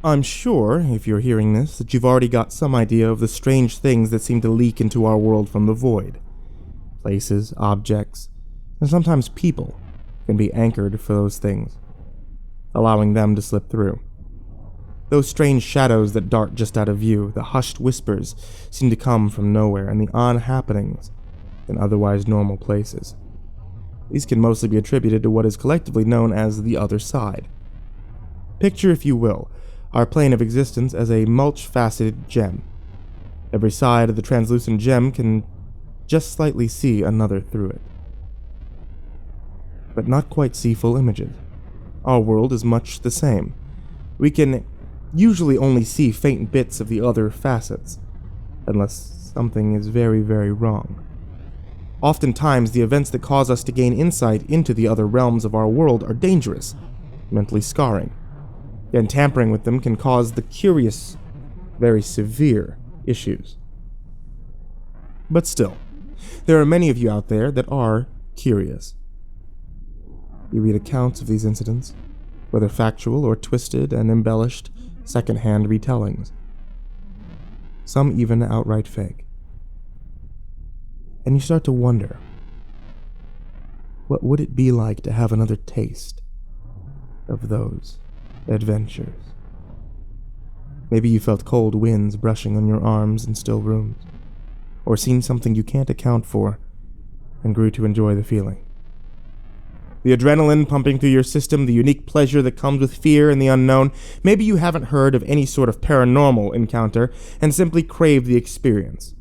I'm sure, if you're hearing this, that you've already got some idea of the strange things that seem to leak into our world from the void. Places, objects, and sometimes people can be anchored for those things, allowing them to slip through. Those strange shadows that dart just out of view, the hushed whispers seem to come from nowhere, and the odd happenings in otherwise normal places. These can mostly be attributed to what is collectively known as the other side. Picture, if you will, our plane of existence as a mulch-faceted gem. Every side of the translucent gem can just slightly see another through it, but not quite see full images. Our world is much the same. We can usually only see faint bits of the other facets, unless something is very, very wrong. Oftentimes, the events that cause us to gain insight into the other realms of our world are dangerous, mentally scarring, and tampering with them can cause the curious, very severe issues. But still, there are many of you out there that are curious. You read accounts of these incidents, whether factual or twisted and embellished second-hand retellings. Some even outright fake. And you start to wonder, what would it be like to have another taste of those adventures? Maybe you felt cold winds brushing on your arms in still rooms, or seen something you can't account for and grew to enjoy the feeling. The adrenaline pumping through your system, the unique pleasure that comes with fear and the unknown. Maybe you haven't heard of any sort of paranormal encounter and simply crave the experience.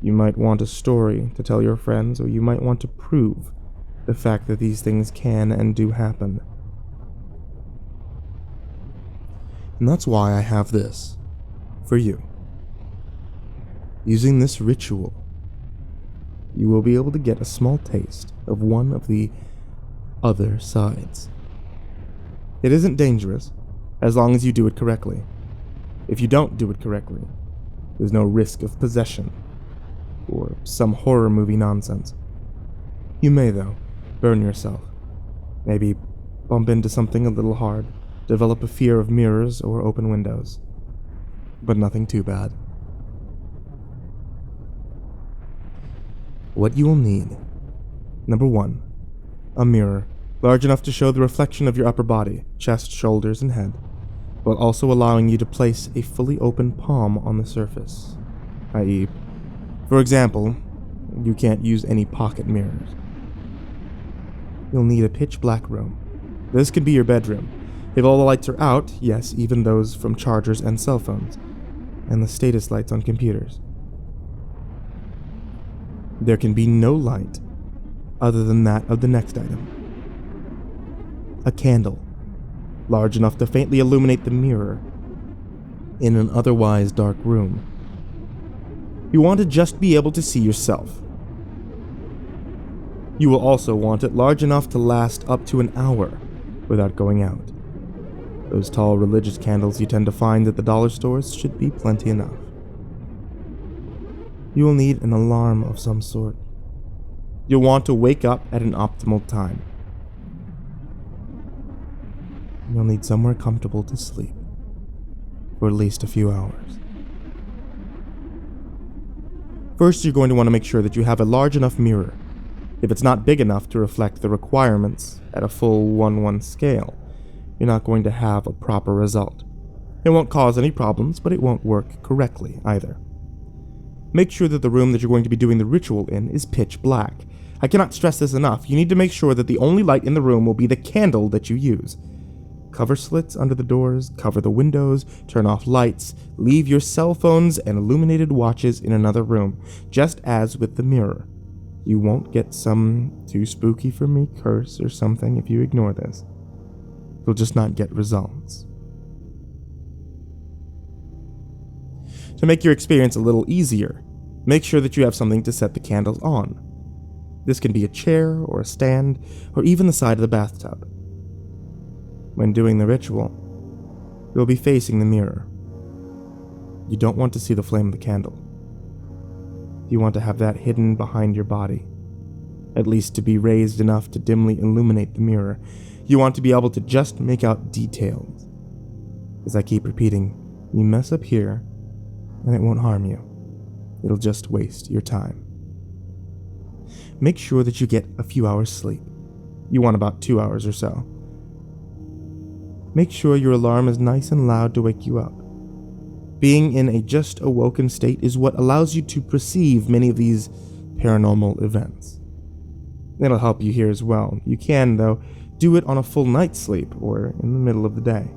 You might want a story to tell your friends, or you might want to prove the fact that these things can and do happen. And that's why I have this for you. Using this ritual, you will be able to get a small taste of one of the other sides. It isn't dangerous, as long as you do it correctly. If you don't do it correctly, there's no risk of possession, or some horror movie nonsense. You may, though, burn yourself. Maybe bump into something a little hard, develop a fear of mirrors or open windows. But nothing too bad. What you will need. Number 1. A mirror, large enough to show the reflection of your upper body, chest, shoulders, and head, while also allowing you to place a fully open palm on the surface, i.e., for example, you can't use any pocket mirrors. You'll need a pitch black room. This could be your bedroom. If all the lights are out, yes, even those from chargers and cell phones, and the status lights on computers. There can be no light other than that of the next item. A candle, large enough to faintly illuminate the mirror in an otherwise dark room. You want to just be able to see yourself. You will also want it large enough to last up to an hour without going out. Those tall religious candles you tend to find at the dollar stores should be plenty enough. You will need an alarm of some sort. You'll want to wake up at an optimal time. You'll need somewhere comfortable to sleep for at least a few hours. First, you're going to want to make sure that you have a large enough mirror. If it's not big enough to reflect the requirements at a full 1:1 scale, you're not going to have a proper result. It won't cause any problems, but it won't work correctly either. Make sure that the room that you're going to be doing the ritual in is pitch black. I cannot stress this enough. You need to make sure that the only light in the room will be the candle that you use. Cover slits under the doors, cover the windows, turn off lights, leave your cell phones and illuminated watches in another room, just as with the mirror. You won't get some too spooky for me curse or something if you ignore this. You'll just not get results. To make your experience a little easier, make sure that you have something to set the candles on. This can be a chair or a stand, or even the side of the bathtub. When doing the ritual, you'll be facing the mirror. You don't want to see the flame of the candle. You want to have that hidden behind your body, at least to be raised enough to dimly illuminate the mirror. You want to be able to just make out details. As I keep repeating, you mess up here, and it won't harm you. It'll just waste your time. Make sure that you get a few hours sleep. You want about 2 hours or so. Make sure your alarm is nice and loud to wake you up. Being in a just awoken state is what allows you to perceive many of these paranormal events. It'll help you here as well. You can, though, do it on a full night's sleep or in the middle of the day.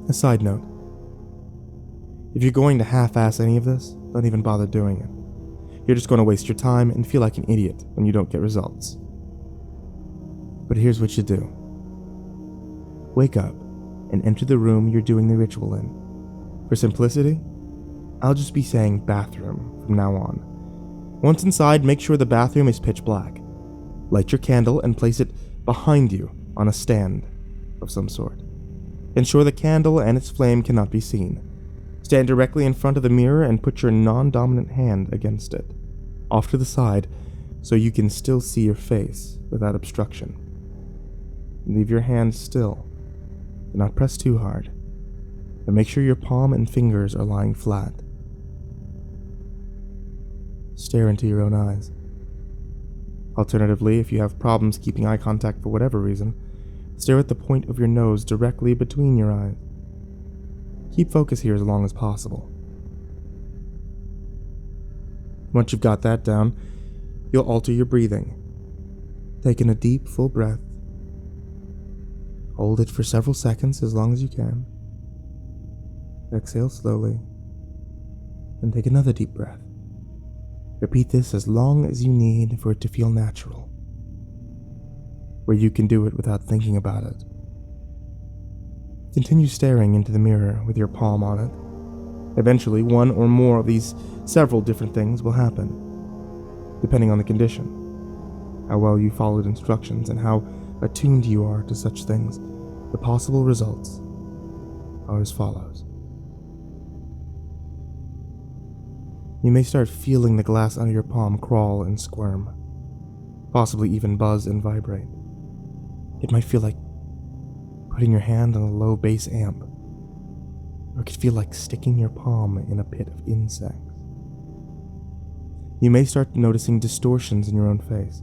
A side note, if you're going to half-ass any of this, don't even bother doing it. You're just going to waste your time and feel like an idiot when you don't get results. But here's what you do. Wake up and enter the room you're doing the ritual in. For simplicity, I'll just be saying bathroom from now on. Once inside, make sure the bathroom is pitch black. Light your candle and place it behind you on a stand of some sort. Ensure the candle and its flame cannot be seen. Stand directly in front of the mirror and put your non-dominant hand against it, off to the side so you can still see your face without obstruction. Leave your hand still. Do not press too hard, but make sure your palm and fingers are lying flat. Stare into your own eyes. Alternatively, if you have problems keeping eye contact for whatever reason, stare at the point of your nose directly between your eyes. Keep focus here as long as possible. Once you've got that down, you'll alter your breathing. Take in a deep, full breath. Hold it for several seconds as long as you can. Exhale slowly, and take another deep breath. Repeat this as long as you need for it to feel natural, where you can do it without thinking about it. Continue staring into the mirror with your palm on it. Eventually, one or more of these several different things will happen, depending on the condition, how well you followed instructions, and how attuned you are to such things. The possible results are as follows. You may start feeling the glass under your palm crawl and squirm, possibly even buzz and vibrate. It might feel like putting your hand on a low bass amp, or it could feel like sticking your palm in a pit of insects. You may start noticing distortions in your own face.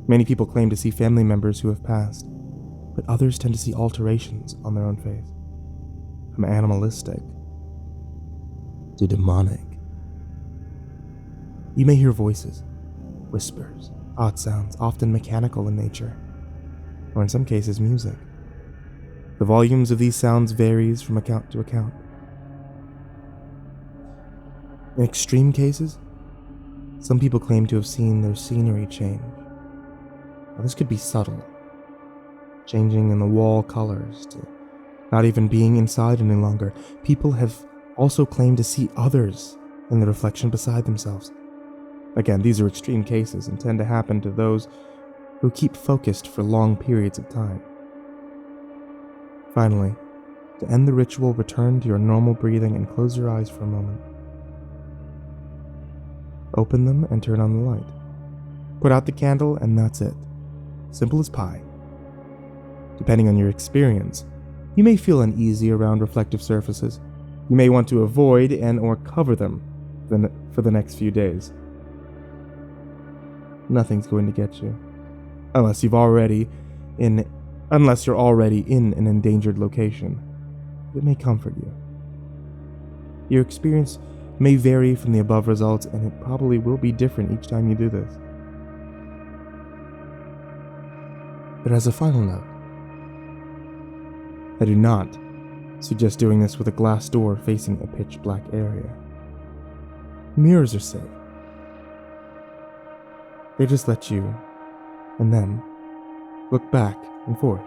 Many people claim to see family members who have passed, but others tend to see alterations on their own face, from animalistic to demonic. You may hear voices, whispers, odd sounds, often mechanical in nature, or in some cases music. The volumes of these sounds varies from account to account. In extreme cases, some people claim to have seen their scenery change. Now, this could be subtle, changing in the wall colors to not even being inside any longer. People have also claimed to see others in the reflection beside themselves. Again, these are extreme cases and tend to happen to those who keep focused for long periods of time. Finally, to end the ritual, return to your normal breathing and close your eyes for a moment. Open them and turn on the light. Put out the candle and that's it. Simple as pie. Depending on your experience, you may feel uneasy around reflective surfaces. You may want to avoid and or cover them for the next few days. Nothing's going to get you, unless you're already in an endangered location. It may comfort you. Your experience may vary from the above results, and it probably will be different each time you do this. But as a final note, I do not suggest doing this with a glass door facing a pitch black area. Mirrors are safe. They just let you, and then, look back and forth.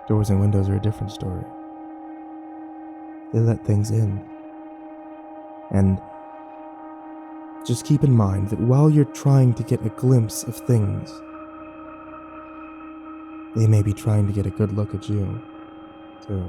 Doors and windows are a different story. They let things in. And just keep in mind that while you're trying to get a glimpse of things, they may be trying to get a good look at you, too.